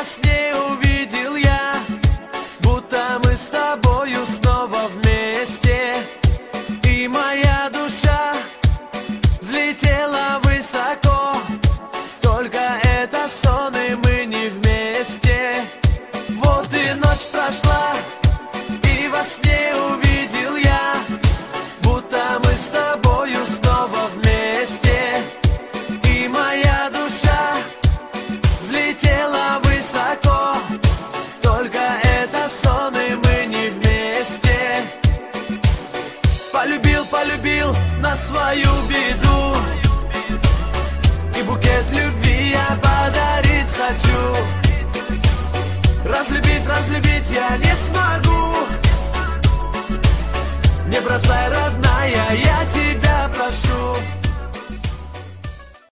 сне увидел я, будто мы с тобою снова вместе. И моя душа взлетела высоко, только это сон, и мы не вместе. Вот и ночь прошла, и во сне увидел я, будто мы с тобою снова вместе. И моя душа взлетела высоко, только это сон, и мы не вместе. Полюбил, полюбил на свою беду, и букет любви я подарить хочу. Разлюбить, разлюбить я не смогу. Не бросай, родная,